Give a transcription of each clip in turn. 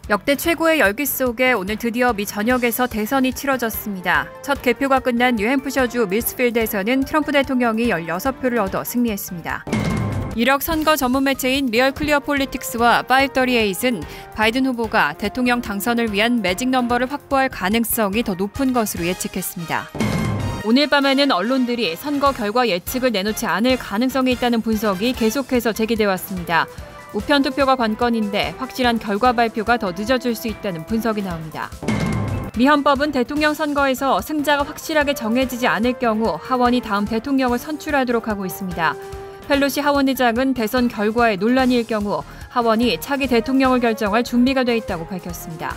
역대 최고의 열기 속에 오늘 드디어 미 전역에서 대선이 치러졌습니다. 첫 개표가 끝난 뉴햄프셔주 밀스필드에서는 트럼프 대통령이 16표를 얻어 승리했습니다. 유력 선거 전문 매체인 리얼 클리어 폴리틱스와 538은 바이든 후보가 대통령 당선을 위한 매직 넘버를 확보할 가능성이 더 높은 것으로 예측했습니다. 오늘 밤에는 언론들이 선거 결과 예측을 내놓지 않을 가능성이 있다는 분석이 계속해서 제기돼 왔습니다. 우편 투표가 관건인데 확실한 결과 발표가 더 늦어질 수 있다는 분석이 나옵니다. 미 헌법은 대통령 선거에서 승자가 확실하게 정해지지 않을 경우 하원이 다음 대통령을 선출하도록 하고 있습니다. 펠로시 하원의장은 대선 결과에 논란일 경우 하원이 차기 대통령을 결정할 준비가 돼 있다고 밝혔습니다.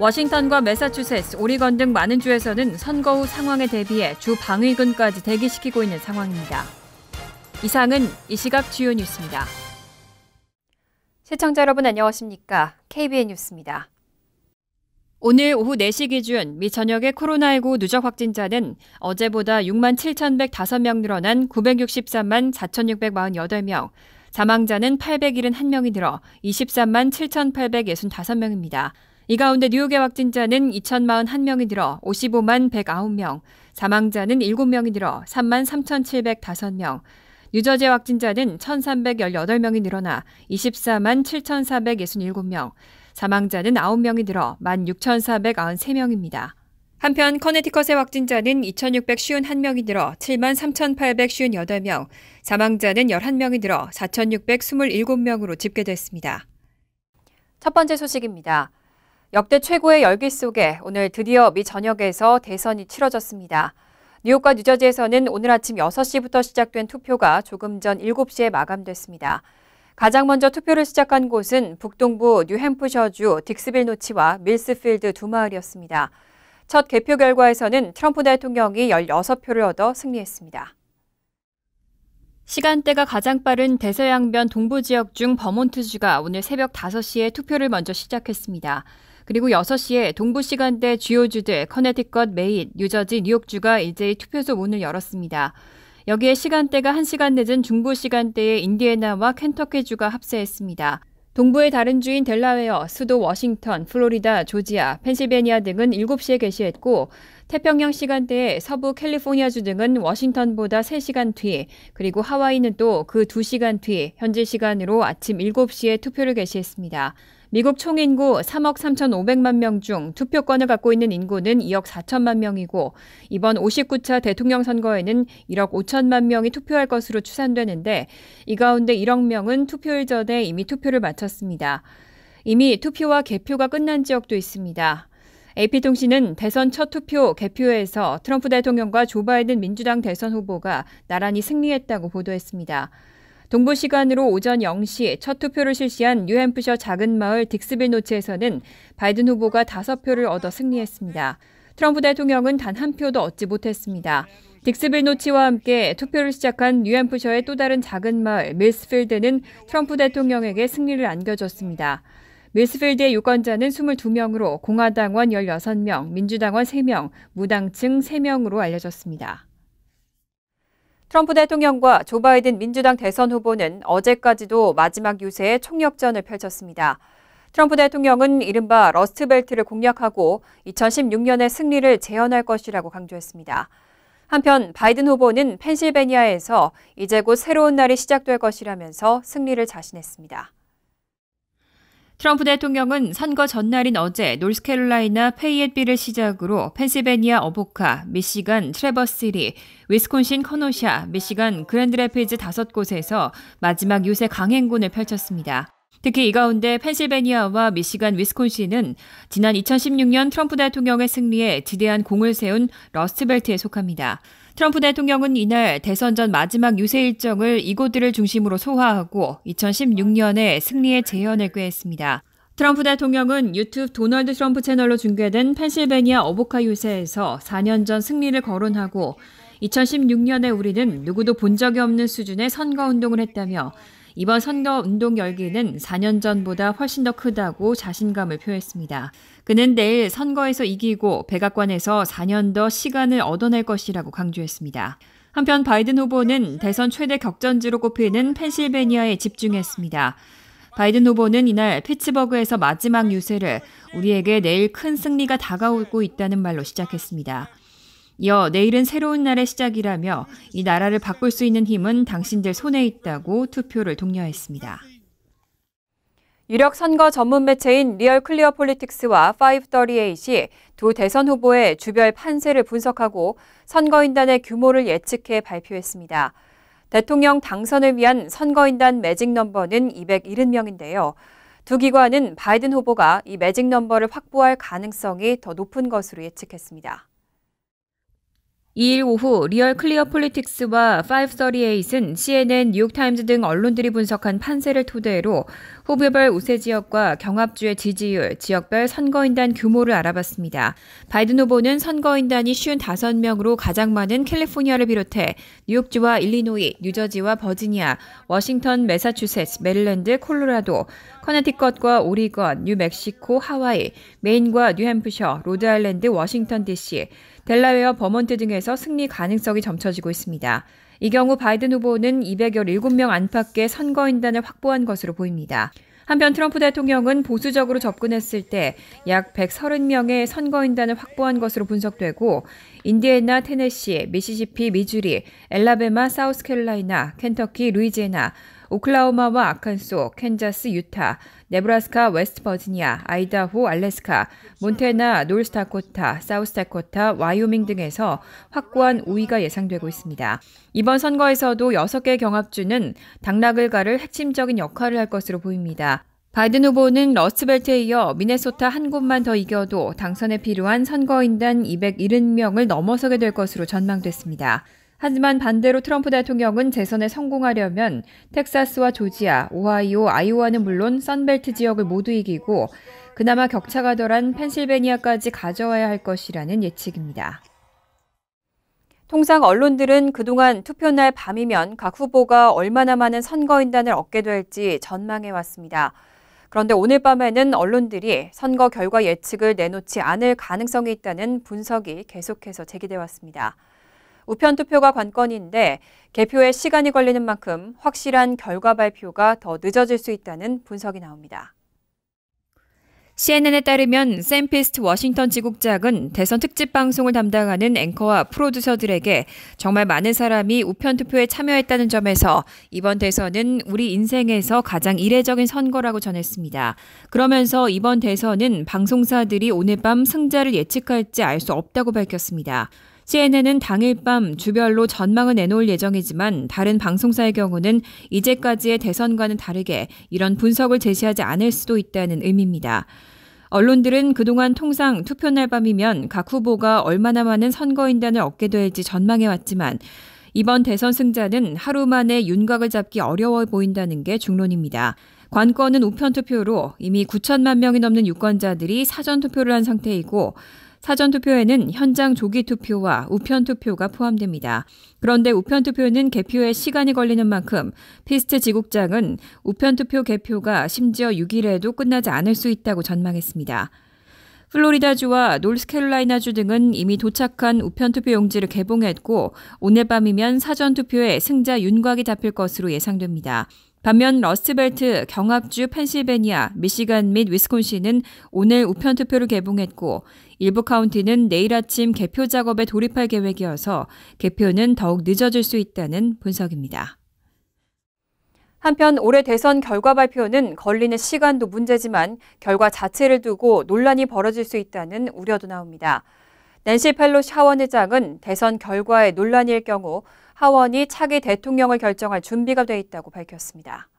워싱턴과 매사추세츠, 오리건 등 많은 주에서는 선거 후 상황에 대비해 주 방위군까지 대기시키고 있는 상황입니다. 이상은 이 시각 주요 뉴스입니다. 시청자 여러분 안녕하십니까? KBN 뉴스입니다. 오늘 오후 4시 기준 미 전역의 코로나19 누적 확진자는 어제보다 6만 7,105명 늘어난 963만 4,648명, 사망자는 871명이 늘어 23만 7,865명입니다. 이 가운데 뉴욕의 확진자는 2,041명이 늘어 55만 109명, 사망자는 7명이 늘어 3만 3,705명, 뉴저지 확진자는 1,318명이 늘어나 24만 7,467명, 사망자는 9명이 늘어 16,493명입니다. 한편 커네티컷의 확진자는 2,651명이 늘어 7만 3,858명, 사망자는 11명이 늘어 4,627명으로 집계됐습니다. 첫 번째 소식입니다. 역대 최고의 열기 속에 오늘 드디어 미 전역에서 대선이 치러졌습니다. 뉴욕과 뉴저지에서는 오늘 아침 6시부터 시작된 투표가 조금 전 7시에 마감됐습니다. 가장 먼저 투표를 시작한 곳은 북동부 뉴햄프셔주 딕스빌 노치와 밀스필드 두 마을이었습니다. 첫 개표 결과에서는 트럼프 대통령이 16표를 얻어 승리했습니다. 시간대가 가장 빠른 대서양변 동부 지역 중 버몬트주가 오늘 새벽 5시에 투표를 먼저 시작했습니다. 그리고 6시에 동부 시간대 주요 주들 커네티컷, 메인, 뉴저지, 뉴욕주가 일제히 투표소 문을 열었습니다. 여기에 시간대가 1시간 늦은 중부 시간대의 인디애나와 켄터키주가 합세했습니다. 동부의 다른 주인 델라웨어, 수도 워싱턴, 플로리다, 조지아, 펜실베니아 등은 7시에 개시했고 태평양 시간대에 서부 캘리포니아주 등은 워싱턴보다 3시간 뒤, 그리고 하와이는 또 그 2시간 뒤 현지 시간으로 아침 7시에 투표를 개시했습니다. 미국 총인구 3억 3,500만 명 중 투표권을 갖고 있는 인구는 2억 4천만 명이고 이번 59차 대통령 선거에는 1억 5천만 명이 투표할 것으로 추산되는데 이 가운데 1억 명은 투표일 전에 이미 투표를 마쳤습니다. 이미 투표와 개표가 끝난 지역도 있습니다. AP통신은 대선 첫 투표 개표에서 트럼프 대통령과 조 바이든 민주당 대선 후보가 나란히 승리했다고 보도했습니다. 동부 시간으로 오전 0시 첫 투표를 실시한 뉴햄프셔 작은 마을 딕스빌 노치에서는 바이든 후보가 5표를 얻어 승리했습니다. 트럼프 대통령은 단 한 표도 얻지 못했습니다. 딕스빌 노치와 함께 투표를 시작한 뉴햄프셔의 또 다른 작은 마을 밀스필드는 트럼프 대통령에게 승리를 안겨줬습니다. 밀스필드의 유권자는 22명으로 공화당원 16명, 민주당원 3명, 무당층 3명으로 알려졌습니다. 트럼프 대통령과 조 바이든 민주당 대선 후보는 어제까지도 마지막 유세에 총력전을 펼쳤습니다. 트럼프 대통령은 이른바 러스트벨트를 공략하고 2016년의 승리를 재현할 것이라고 강조했습니다. 한편 바이든 후보는 펜실베니아에서 이제 곧 새로운 날이 시작될 것이라면서 승리를 자신했습니다. 트럼프 대통령은 선거 전날인 어제 노스캐롤라이나 페이앳빌을 시작으로 펜실베니아 어보카, 미시간 트래버스리, 위스콘신 커노샤, 미시간 그랜드래피즈 5곳에서 마지막 유세 강행군을 펼쳤습니다. 특히 이 가운데 펜실베니아와 미시간, 위스콘신은 지난 2016년 트럼프 대통령의 승리에 지대한 공을 세운 러스트벨트에 속합니다. 트럼프 대통령은 이날 대선 전 마지막 유세 일정을 이곳들을 중심으로 소화하고 2016년의 승리의 재현을 꾀했습니다. 트럼프 대통령은 유튜브 도널드 트럼프 채널로 중계된 펜실베니아 어보카 유세에서 4년 전 승리를 거론하고 2016년에 우리는 누구도 본 적이 없는 수준의 선거운동을 했다며 이번 선거운동 열기는 4년 전보다 훨씬 더 크다고 자신감을 표했습니다. 그는 내일 선거에서 이기고 백악관에서 4년 더 시간을 얻어낼 것이라고 강조했습니다. 한편 바이든 후보는 대선 최대 격전지로 꼽히는 펜실베니아에 집중했습니다. 바이든 후보는 이날 피츠버그에서 마지막 유세를 우리에게 내일 큰 승리가 다가오고 있다는 말로 시작했습니다. 이어 내일은 새로운 날의 시작이라며 이 나라를 바꿀 수 있는 힘은 당신들 손에 있다고 투표를 독려했습니다. 유력 선거 전문 매체인 리얼 클리어 폴리틱스와 538이 두 대선 후보의 주별 판세를 분석하고 선거인단의 규모를 예측해 발표했습니다. 대통령 당선을 위한 선거인단 매직 넘버는 270명인데요. 두 기관은 바이든 후보가 이 매직 넘버를 확보할 가능성이 더 높은 것으로 예측했습니다. 2일 오후 리얼 클리어 폴리틱스와 538은 CNN, 뉴욕타임즈 등 언론들이 분석한 판세를 토대로 후보별 우세 지역과 경합주의 지지율, 지역별 선거인단 규모를 알아봤습니다. 바이든 후보는 선거인단이 55명으로 가장 많은 캘리포니아를 비롯해 뉴욕주와 일리노이, 뉴저지와 버지니아, 워싱턴, 매사추세츠, 메릴랜드, 콜로라도, 커네티컷과 오리건, 뉴멕시코, 하와이, 메인과 뉴햄프셔, 로드아일랜드, 워싱턴 DC, 델라웨어, 버몬트 등에서 승리 가능성이 점쳐지고 있습니다. 이 경우 바이든 후보는 217명 안팎의 선거인단을 확보한 것으로 보입니다. 한편 트럼프 대통령은 보수적으로 접근했을 때 약 130명의 선거인단을 확보한 것으로 분석되고 인디애나, 테네시, 미시시피, 미주리, 엘라베마, 사우스캐롤라이나, 켄터키, 루이지애나, 오클라호마와 아칸소, 캔자스, 유타, 네브라스카, 웨스트버지니아, 아이다호, 알래스카, 몬태나, 노스다코타, 사우스다코타, 와이오밍 등에서 확고한 우위가 예상되고 있습니다. 이번 선거에서도 6개 경합주는 당락을 가를 핵심적인 역할을 할 것으로 보입니다. 바이든 후보는 러스트벨트에 이어 미네소타 한 곳만 더 이겨도 당선에 필요한 선거인단 270명을 넘어서게 될 것으로 전망됐습니다. 하지만 반대로 트럼프 대통령은 재선에 성공하려면 텍사스와 조지아, 오하이오, 아이오와는 물론 선벨트 지역을 모두 이기고 그나마 격차가 덜한 펜실베니아까지 가져와야 할 것이라는 예측입니다. 통상 언론들은 그동안 투표날 밤이면 각 후보가 얼마나 많은 선거인단을 얻게 될지 전망해왔습니다. 그런데 오늘 밤에는 언론들이 선거 결과 예측을 내놓지 않을 가능성이 있다는 분석이 계속해서 제기돼 왔습니다. 우편 투표가 관건인데 개표에 시간이 걸리는 만큼 확실한 결과 발표가 더 늦어질 수 있다는 분석이 나옵니다. CNN에 따르면 샘 피스트 워싱턴 지국장은 대선 특집 방송을 담당하는 앵커와 프로듀서들에게 정말 많은 사람이 우편 투표에 참여했다는 점에서 이번 대선은 우리 인생에서 가장 이례적인 선거라고 전했습니다. 그러면서 이번 대선은 방송사들이 오늘 밤 승자를 예측할지 알 수 없다고 밝혔습니다. CNN은 당일 밤 주별로 전망을 내놓을 예정이지만 다른 방송사의 경우는 이제까지의 대선과는 다르게 이런 분석을 제시하지 않을 수도 있다는 의미입니다. 언론들은 그동안 통상 투표날 밤이면 각 후보가 얼마나 많은 선거인단을 얻게 될지 전망해왔지만 이번 대선 승자는 하루 만에 윤곽을 잡기 어려워 보인다는 게 중론입니다. 관건은 우편투표로 이미 9천만 명이 넘는 유권자들이 사전투표를 한 상태이고 사전투표에는 현장 조기투표와 우편투표가 포함됩니다. 그런데 우편투표는 개표에 시간이 걸리는 만큼 피스트 지국장은 우편투표 개표가 심지어 6일에도 끝나지 않을 수 있다고 전망했습니다. 플로리다주와 노스캐롤라이나주 등은 이미 도착한 우편투표 용지를 개봉했고 오늘 밤이면 사전투표에 승자 윤곽이 잡힐 것으로 예상됩니다. 반면 러스트벨트, 경합주 펜실베니아, 미시간 및 위스콘신은 오늘 우편투표를 개봉했고 일부 카운티는 내일 아침 개표 작업에 돌입할 계획이어서 개표는 더욱 늦어질 수 있다는 분석입니다. 한편 올해 대선 결과 발표는 걸리는 시간도 문제지만 결과 자체를 두고 논란이 벌어질 수 있다는 우려도 나옵니다. 낸시 펠로시 하원 의장은 대선 결과에 논란일 경우 하원이 차기 대통령을 결정할 준비가 돼 있다고 밝혔습니다.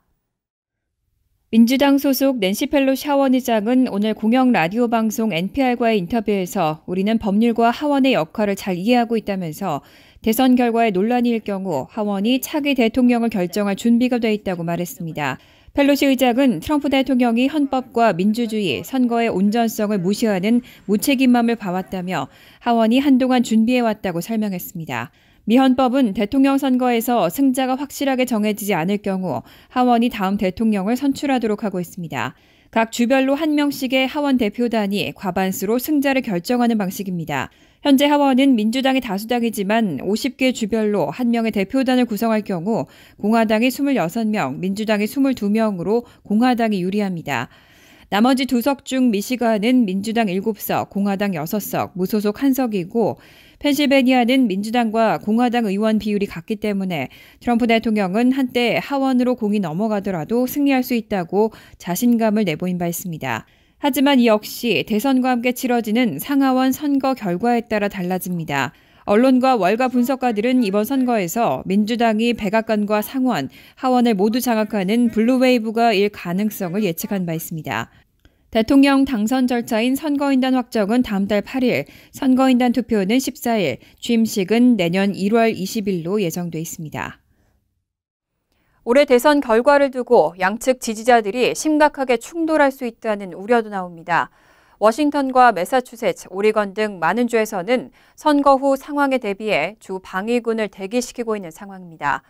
민주당 소속 낸시 펠로시 하원 의장은 오늘 공영 라디오 방송 NPR과의 인터뷰에서 우리는 법률과 하원의 역할을 잘 이해하고 있다면서 대선 결과에 논란일 경우 하원이 차기 대통령을 결정할 준비가 돼 있다고 말했습니다. 펠로시 의장은 트럼프 대통령이 헌법과 민주주의, 선거의 온전성을 무시하는 무책임함을 봐왔다며 하원이 한동안 준비해왔다고 설명했습니다. 미 헌법은 대통령 선거에서 승자가 확실하게 정해지지 않을 경우 하원이 다음 대통령을 선출하도록 하고 있습니다. 각 주별로 한 명씩의 하원 대표단이 과반수로 승자를 결정하는 방식입니다. 현재 하원은 민주당이 다수당이지만 50개 주별로 한 명의 대표단을 구성할 경우 공화당이 26명, 민주당이 22명으로 공화당이 유리합니다. 나머지 2석 중 미시간은 민주당 7석, 공화당 6석, 무소속 1석이고 펜실베니아는 민주당과 공화당 의원 비율이 같기 때문에 트럼프 대통령은 한때 하원으로 공이 넘어가더라도 승리할 수 있다고 자신감을 내보인 바 있습니다. 하지만 이 역시 대선과 함께 치러지는 상하원 선거 결과에 따라 달라집니다. 언론과 월가 분석가들은 이번 선거에서 민주당이 백악관과 상원, 하원을 모두 장악하는 블루웨이브가 일 가능성을 예측한 바 있습니다. 대통령 당선 절차인 선거인단 확정은 다음 달 8일, 선거인단 투표는 14일, 취임식은 내년 1월 20일로 예정돼 있습니다. 올해 대선 결과를 두고 양측 지지자들이 심각하게 충돌할 수 있다는 우려도 나옵니다. 워싱턴과 매사추세츠, 오리건 등 많은 주에서는 선거 후 상황에 대비해 주 방위군을 대기시키고 있는 상황입니다.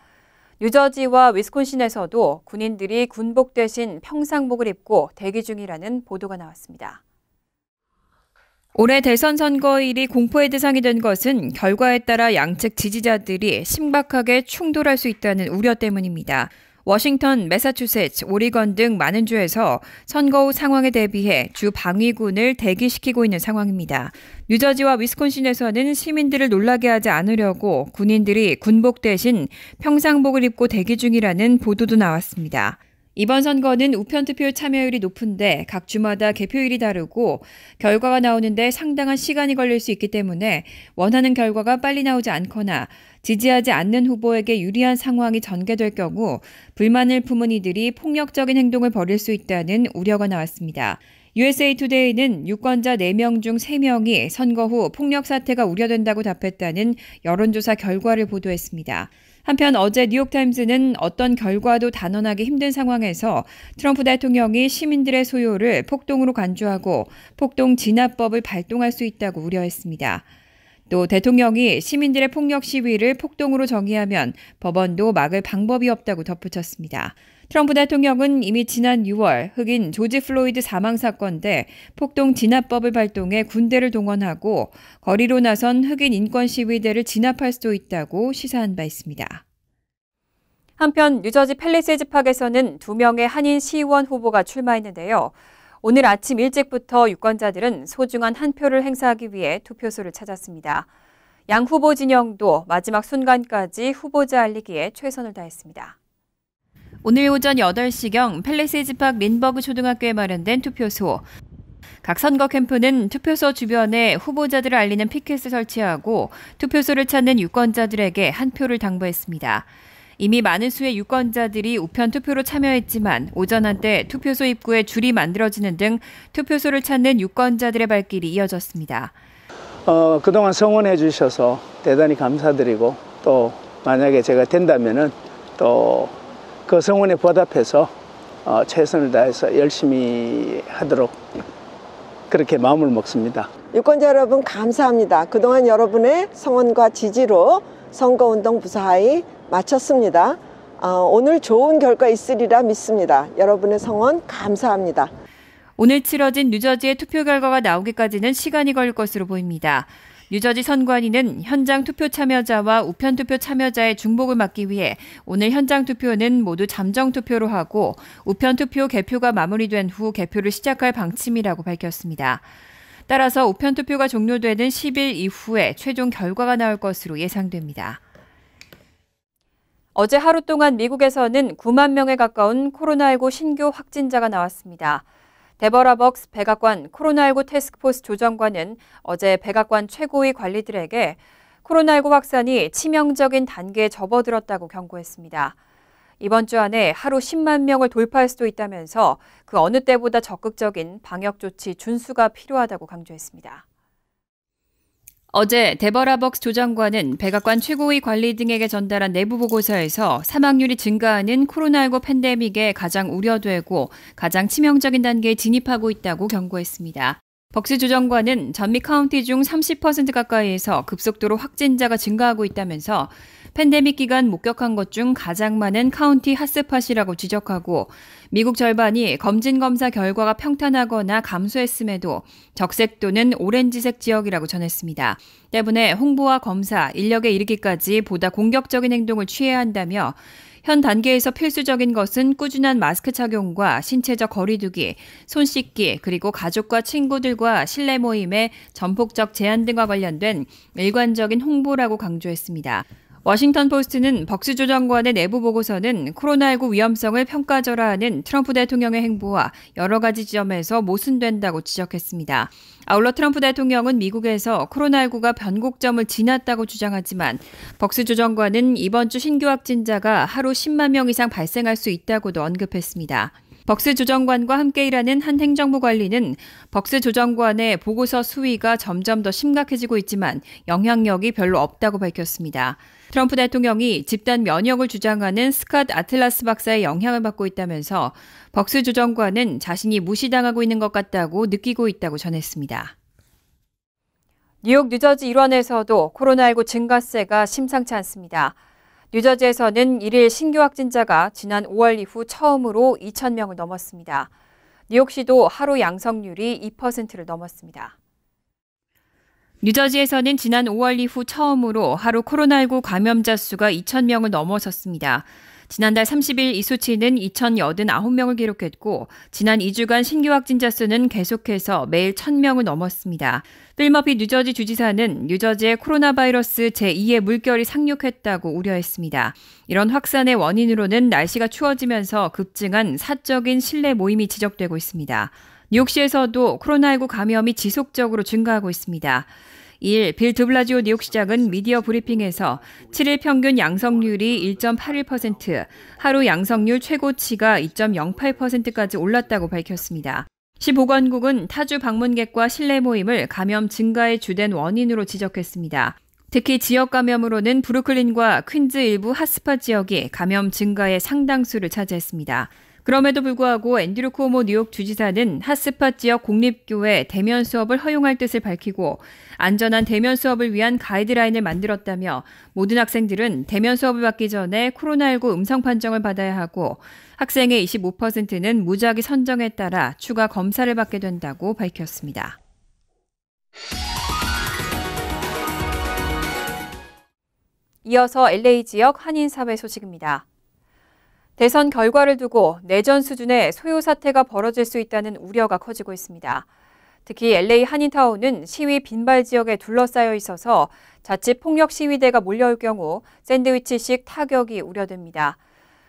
뉴저지와 위스콘신에서도 군인들이 군복 대신 평상복을 입고 대기 중이라는 보도가 나왔습니다. 올해 대선 선거일이 공포의 대상이 된 것은 결과에 따라 양측 지지자들이 심각하게 충돌할 수 있다는 우려 때문입니다. 워싱턴, 매사추세츠, 오리건 등 많은 주에서 선거 후 상황에 대비해 주 방위군을 대기시키고 있는 상황입니다. 뉴저지와 위스콘신에서는 시민들을 놀라게 하지 않으려고 군인들이 군복 대신 평상복을 입고 대기 중이라는 보도도 나왔습니다. 이번 선거는 우편투표 참여율이 높은데 각 주마다 개표일이 다르고 결과가 나오는데 상당한 시간이 걸릴 수 있기 때문에 원하는 결과가 빨리 나오지 않거나 지지하지 않는 후보에게 유리한 상황이 전개될 경우 불만을 품은 이들이 폭력적인 행동을 벌일 수 있다는 우려가 나왔습니다. USA Today는 유권자 4명 중 3명이 선거 후 폭력 사태가 우려된다고 답했다는 여론조사 결과를 보도했습니다. 한편 어제 뉴욕타임스는 어떤 결과도 단언하기 힘든 상황에서 트럼프 대통령이 시민들의 소요를 폭동으로 간주하고 폭동 진압법을 발동할 수 있다고 우려했습니다. 또 대통령이 시민들의 폭력 시위를 폭동으로 정의하면 법원도 막을 방법이 없다고 덧붙였습니다. 트럼프 대통령은 이미 지난 6월 흑인 조지 플로이드 사망 사건 때 폭동 진압법을 발동해 군대를 동원하고 거리로 나선 흑인 인권 시위대를 진압할 수도 있다고 시사한 바 있습니다. 한편 뉴저지 팰리세이즈 팍에서는 2명의 한인 시의원 후보가 출마했는데요. 오늘 아침 일찍부터 유권자들은 소중한 한 표를 행사하기 위해 투표소를 찾았습니다. 양 후보 진영도 마지막 순간까지 후보자 알리기에 최선을 다했습니다. 오늘 오전 8시경 팰리세이즈 팍 린버그 초등학교에 마련된 투표소. 각 선거 캠프는 투표소 주변에 후보자들을 알리는 피켓을 설치하고 투표소를 찾는 유권자들에게 한 표를 당부했습니다. 이미 많은 수의 유권자들이 우편 투표로 참여했지만 오전 한때 투표소 입구에 줄이 만들어지는 등 투표소를 찾는 유권자들의 발길이 이어졌습니다. 그동안 성원해 주셔서 대단히 감사드리고 또 만약에 제가 된다면은 또 그 성원에 보답해서 최선을 다해서 열심히 하도록 그렇게 마음을 먹습니다. 유권자 여러분 감사합니다. 그동안 여러분의 성원과 지지로 선거운동 무사히 마쳤습니다. 오늘 좋은 결과 있으리라 믿습니다. 여러분의 성원 감사합니다. 오늘 치러진 뉴저지의 투표 결과가 나오기까지는 시간이 걸릴 것으로 보입니다. 뉴저지 선관위는 현장 투표 참여자와 우편 투표 참여자의 중복을 막기 위해 오늘 현장 투표는 모두 잠정 투표로 하고 우편 투표 개표가 마무리된 후 개표를 시작할 방침이라고 밝혔습니다. 따라서 우편 투표가 종료되는 10일 이후에 최종 결과가 나올 것으로 예상됩니다. 어제 하루 동안 미국에서는 9만 명에 가까운 코로나19 신규 확진자가 나왔습니다. 데버라 벅스 백악관 코로나19 태스크포스 조정관은 어제 백악관 최고위 관리들에게 코로나19 확산이 치명적인 단계에 접어들었다고 경고했습니다. 이번 주 안에 하루 10만 명을 돌파할 수도 있다면서 그 어느 때보다 적극적인 방역 조치 준수가 필요하다고 강조했습니다. 어제 데버라 벅스 조정관은 백악관 최고위 관리 등에게 전달한 내부 보고서에서 사망률이 증가하는 코로나19 팬데믹에 가장 우려되고 가장 치명적인 단계에 진입하고 있다고 경고했습니다. 벅스 조정관은 전미 카운티 중 30% 가까이에서 급속도로 확진자가 증가하고 있다면서 팬데믹 기간 목격한 것 중 가장 많은 카운티 핫스팟이라고 지적하고 미국 절반이 검진 검사 결과가 평탄하거나 감소했음에도 적색 또는 오렌지색 지역이라고 전했습니다. 때문에 홍보와 검사, 인력에 이르기까지 보다 공격적인 행동을 취해야 한다며 현 단계에서 필수적인 것은 꾸준한 마스크 착용과 신체적 거리 두기, 손 씻기, 그리고 가족과 친구들과 실내 모임의 전폭적 제한 등과 관련된 일관적인 홍보라고 강조했습니다. 워싱턴 포스트는 벅스 조정관의 내부 보고서는 코로나19 위험성을 평가절하하는 트럼프 대통령의 행보와 여러 가지 지점에서 모순된다고 지적했습니다. 아울러 트럼프 대통령은 미국에서 코로나19가 변곡점을 지났다고 주장하지만 벅스 조정관은 이번 주 신규 확진자가 하루 10만 명 이상 발생할 수 있다고도 언급했습니다. 벅스 조정관과 함께 일하는 한 행정부 관리는 벅스 조정관의 보고서 수위가 점점 더 심각해지고 있지만 영향력이 별로 없다고 밝혔습니다. 트럼프 대통령이 집단 면역을 주장하는 스캇 아틀라스 박사의 영향을 받고 있다면서 벅스 조정관은 자신이 무시당하고 있는 것 같다고 느끼고 있다고 전했습니다. 뉴욕 뉴저지 일원에서도 코로나19 증가세가 심상치 않습니다. 뉴저지에서는 1일 신규 확진자가 지난 5월 이후 처음으로 2,000명을 넘었습니다. 뉴욕시도 하루 양성률이 2%를 넘었습니다. 뉴저지에서는 지난 5월 이후 처음으로 하루 코로나19 감염자 수가 2,000명을 넘어섰습니다. 지난달 30일 이 수치는 2,089명을 기록했고 지난 2주간 신규 확진자 수는 계속해서 매일 1,000명을 넘었습니다. 필 머피 뉴저지 주지사는 뉴저지의 코로나 바이러스 제2의 물결이 상륙했다고 우려했습니다. 이런 확산의 원인으로는 날씨가 추워지면서 급증한 사적인 실내 모임이 지적되고 있습니다. 뉴욕시에서도 코로나19 감염이 지속적으로 증가하고 있습니다. 2일 빌 드블라지오 뉴욕시장은 미디어 브리핑에서 7일 평균 양성률이 1.81%, 하루 양성률 최고치가 2.08%까지 올랐다고 밝혔습니다. 시 보건국은 타주 방문객과 실내 모임을 감염 증가의 주된 원인으로 지적했습니다. 특히 지역 감염으로는 브루클린과 퀸즈 일부 핫스팟 지역이 감염 증가의 상당수를 차지했습니다. 그럼에도 불구하고 앤드류 쿠오모 뉴욕 주지사는 핫스팟 지역 공립교회 대면 수업을 허용할 뜻을 밝히고 안전한 대면 수업을 위한 가이드라인을 만들었다며 모든 학생들은 대면 수업을 받기 전에 코로나19 음성 판정을 받아야 하고 학생의 25%는 무작위 선정에 따라 추가 검사를 받게 된다고 밝혔습니다. 이어서 LA 지역 한인사회 소식입니다. 대선 결과를 두고 내전 수준의 소요 사태가 벌어질 수 있다는 우려가 커지고 있습니다. 특히 LA 한인타운은 시위 빈발 지역에 둘러싸여 있어서 자칫 폭력 시위대가 몰려올 경우 샌드위치식 타격이 우려됩니다.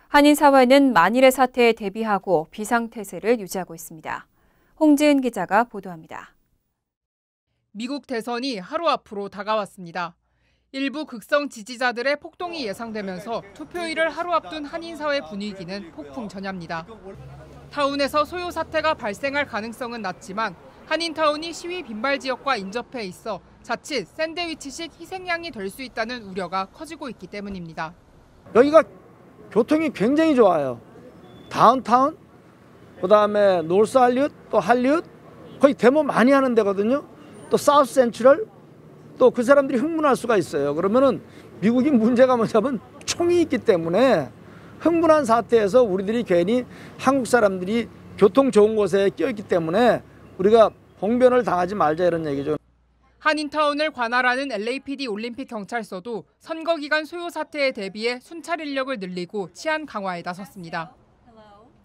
한인사회는 만일의 사태에 대비하고 비상태세를 유지하고 있습니다. 홍지은 기자가 보도합니다. 미국 대선이 하루 앞으로 다가왔습니다. 일부 극성 지지자들의 폭동이 예상되면서 투표일을 하루 앞둔 한인사회 분위기는 폭풍전야입니다. 타운에서 소요 사태가 발생할 가능성은 낮지만 한인타운이 시위 빈발 지역과 인접해 있어 자칫 샌드위치식 희생양이 될 수 있다는 우려가 커지고 있기 때문입니다. 여기가 교통이 굉장히 좋아요. 다운타운, 그다음에 노스 할리우드, 또 할리우드, 거의 데모 많이 하는 데거든요. 또 사우스 센트럴, 또 그 사람들이 흥분할 수가 있어요. 그러면은 미국이 문제가 뭐냐면 총이 있기 때문에 흥분한 사태에서 우리들이 괜히 한국 사람들이 교통 좋은 곳에 껴있기 때문에 우리가 봉변을 당하지 말자 이런 얘기죠. 한인타운을 관할하는 LAPD 올림픽 경찰서도 선거 기간 소요 사태에 대비해 순찰 인력을 늘리고 치안 강화에 나섰습니다.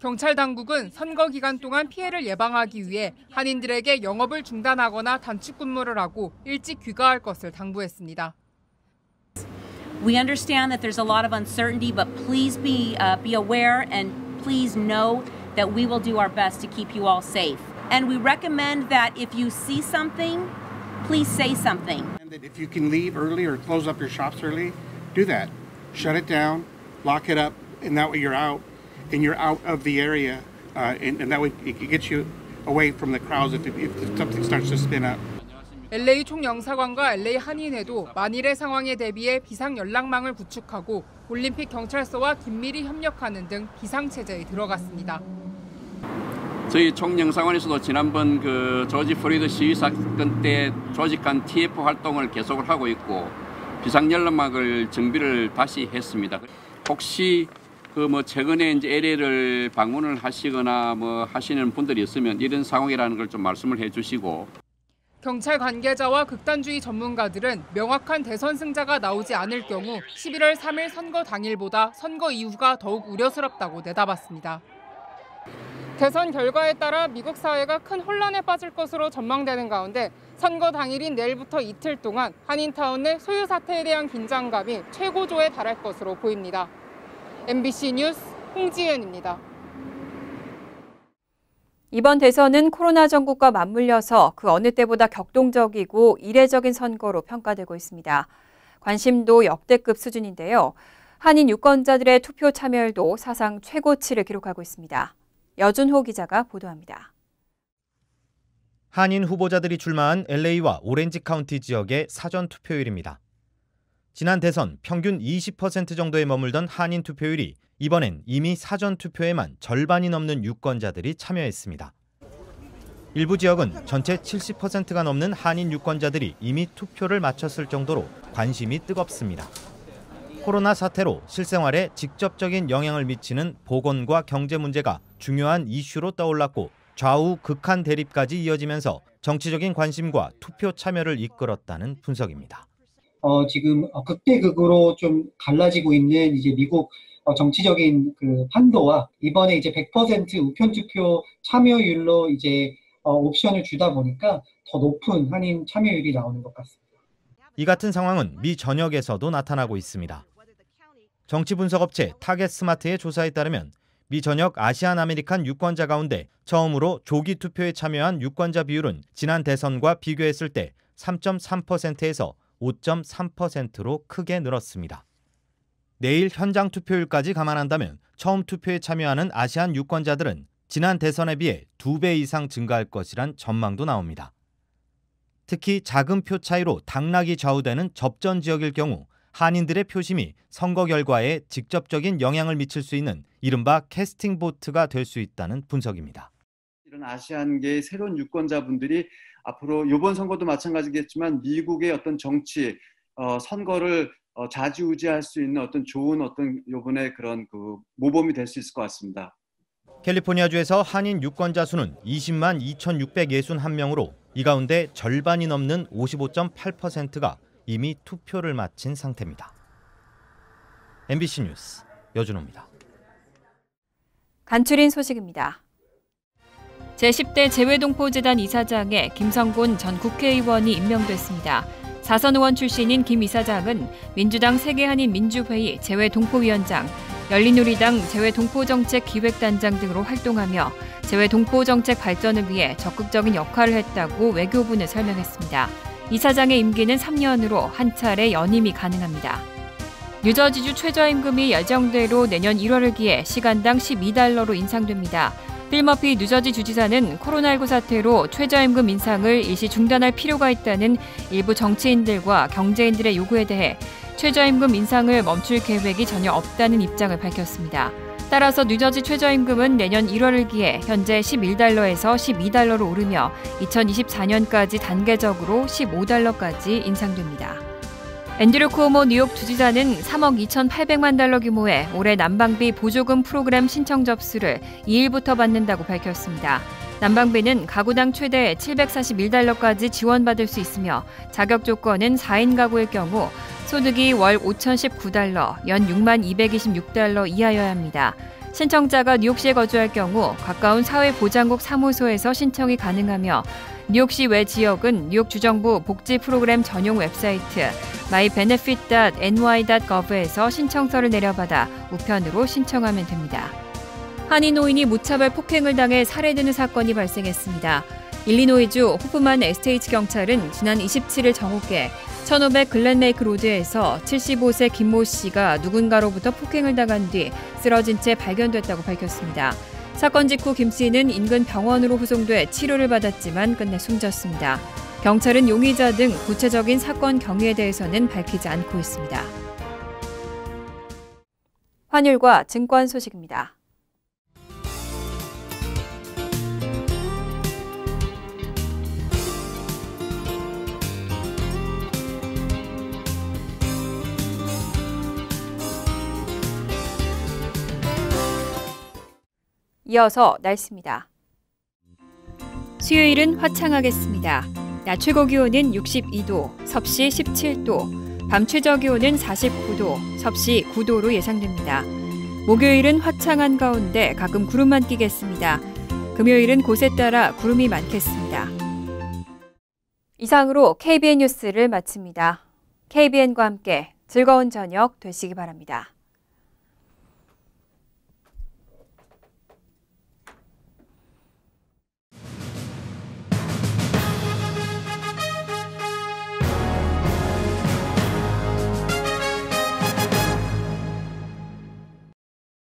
경찰 당국은 선거 기간 동안 피해를 예방하기 위해 한인들에게 영업을 중단하거나 단축 근무를 하고 일찍 귀가할 것을 당부했습니다. We understand that there's a lot of uncertainty, but please be aware and please know that we will do our best to keep you all safe. And we recommend that if you see something, please say something. And that if you can leave early or close up your shops early, do that. Shut it down, lock it up, and that way you're out. And you're out of the area, and that way it gets you away from the crowds if something starts to spin up. LA 총영사관과 LA 한인회도 만일의 상황에 대비해 비상 연락망을 구축하고 올림픽 경찰서와 긴밀히 협력하는 등 비상 체제에 들어갔습니다. 저희 총영사관에서도 지난번 그 조지 플로이드 시위 사건 때 조직한 TF 활동을 계속을 하고 있고 비상연락망을 정비를 다시 했습니다. 혹시 그 뭐 최근에 이제 LA를 방문을 하시거나 뭐 하시는 분들이 있으면 이런 상황이라는 걸 좀 말씀을 해주시고. 경찰 관계자와 극단주의 전문가들은 명확한 대선 승자가 나오지 않을 경우 11월 3일 선거 당일보다 선거 이후가 더욱 우려스럽다고 내다봤습니다. 대선 결과에 따라 미국 사회가 큰 혼란에 빠질 것으로 전망되는 가운데 선거 당일인 내일부터 이틀 동안 한인타운 내 소유 사태에 대한 긴장감이 최고조에 달할 것으로 보입니다. MBC 뉴스 홍지은입니다. 이번 대선은 코로나 전국과 맞물려서 그 어느 때보다 격동적이고 이례적인 선거로 평가되고 있습니다. 관심도 역대급 수준인데요. 한인 유권자들의 투표 참여율도 사상 최고치를 기록하고 있습니다. 여준호 기자가 보도합니다. 한인 후보자들이 출마한 LA와 오렌지 카운티 지역의 사전 투표율입니다. 지난 대선 평균 20% 정도에 머물던 한인 투표율이 이번엔 이미 사전 투표에만 절반이 넘는 유권자들이 참여했습니다. 일부 지역은 전체 70%가 넘는 한인 유권자들이 이미 투표를 마쳤을 정도로 관심이 뜨겁습니다. 코로나 사태로 실생활에 직접적인 영향을 미치는 보건과 경제 문제가 중요한 이슈로 떠올랐고 좌우 극한 대립까지 이어지면서 정치적인 관심과 투표 참여를 이끌었다는 분석입니다. 지금 극대극으로 좀 갈라지고 있는 이제 미국 정치적인 그 판도와 이번에 이제 100% 우편 투표 참여율로 이제 옵션을 주다 보니까 더 높은 한인 참여율이 나오는 것 같습니다. 이 같은 상황은 미 전역에서도 나타나고 있습니다. 정치 분석업체 타겟 스마트의 조사에 따르면 미 전역 아시안 아메리칸 유권자 가운데 처음으로 조기 투표에 참여한 유권자 비율은 지난 대선과 비교했을 때 3.3%에서 5.3%로 크게 늘었습니다. 내일 현장 투표율까지 감안한다면 처음 투표에 참여하는 아시안 유권자들은 지난 대선에 비해 2배 이상 증가할 것이란 전망도 나옵니다. 특히 작은 표 차이로 당락이 좌우되는 접전 지역일 경우 한인들의 표심이 선거 결과에 직접적인 영향을 미칠 수 있는 이른바 캐스팅 보트가 될 수 있다는 분석입니다. 이런 아시안계의 새로운 유권자분들이 앞으로 이번 선거도 마찬가지겠지만 미국의 어떤 정치, 선거를 좌지우지할 수 있는 어떤 좋은 이번에 그런 그 모범이 될 수 있을 것 같습니다. 캘리포니아주에서 한인 유권자 수는 20만 2,661명으로 이 가운데 절반이 넘는 55.8%가 이미 투표를 마친 상태입니다. MBC 뉴스 여준호입니다. 간추린 소식입니다. 제10대 재외동포재단 이사장에 김성곤 전 국회의원이 임명됐습니다. 4선 의원 출신인 김 이사장은 민주당 세계한인민주회의 재외동포위원장, 열린우리당 재외동포정책기획단장 등으로 활동하며 재외동포정책 발전을 위해 적극적인 역할을 했다고 외교부는 설명했습니다. 이사장의 임기는 3년으로 한 차례 연임이 가능합니다. 뉴저지주 최저임금이 예정대로 내년 1월을 기해 시간당 $12로 인상됩니다. 빌 머피 뉴저지 주지사는 코로나19 사태로 최저임금 인상을 일시 중단할 필요가 있다는 일부 정치인들과 경제인들의 요구에 대해 최저임금 인상을 멈출 계획이 전혀 없다는 입장을 밝혔습니다. 따라서 뉴저지 최저임금은 내년 1월을 기해 현재 $11에서 $12로 오르며 2024년까지 단계적으로 $15까지 인상됩니다. 앤드류 쿠오모 뉴욕 주지사는 $3억 2,800만 규모의 올해 난방비 보조금 프로그램 신청 접수를 2일부터 받는다고 밝혔습니다. 난방비는 가구당 최대 $741까지 지원받을 수 있으며 자격 조건은 4인 가구일 경우 소득이 월 $5,019, 연 $60,226 이하여야 합니다. 신청자가 뉴욕시에 거주할 경우 가까운 사회보장국 사무소에서 신청이 가능하며 뉴욕시 외 지역은 뉴욕 주정부 복지 프로그램 전용 웹사이트 mybenefit.ny.gov에서 신청서를 내려받아 우편으로 신청하면 됩니다. 한인 노인이 무차별 폭행을 당해 살해되는 사건이 발생했습니다. 일리노이주 호프만 SH 경찰은 지난 27일 정오께 1500 글렌레이크 로드에서 75세 김모 씨가 누군가로부터 폭행을 당한 뒤 쓰러진 채 발견됐다고 밝혔습니다. 사건 직후 김 씨는 인근 병원으로 후송돼 치료를 받았지만 끝내 숨졌습니다. 경찰은 용의자 등 구체적인 사건 경위에 대해서는 밝히지 않고 있습니다. 환율과 증권 소식입니다. 이어서 날씨입니다. 수요일은 화창하겠습니다. 낮 최고 기온은 62도, 섭씨 17도, 밤 최저 기온은 49도, 섭씨 9도로 예상됩니다. 목요일은 화창한 가운데 가끔 구름만 끼겠습니다. 금요일은 곳에 따라 구름이 많겠습니다. 이상으로 KBN 뉴스를 마칩니다. KBN과 함께 즐거운 저녁 되시기 바랍니다.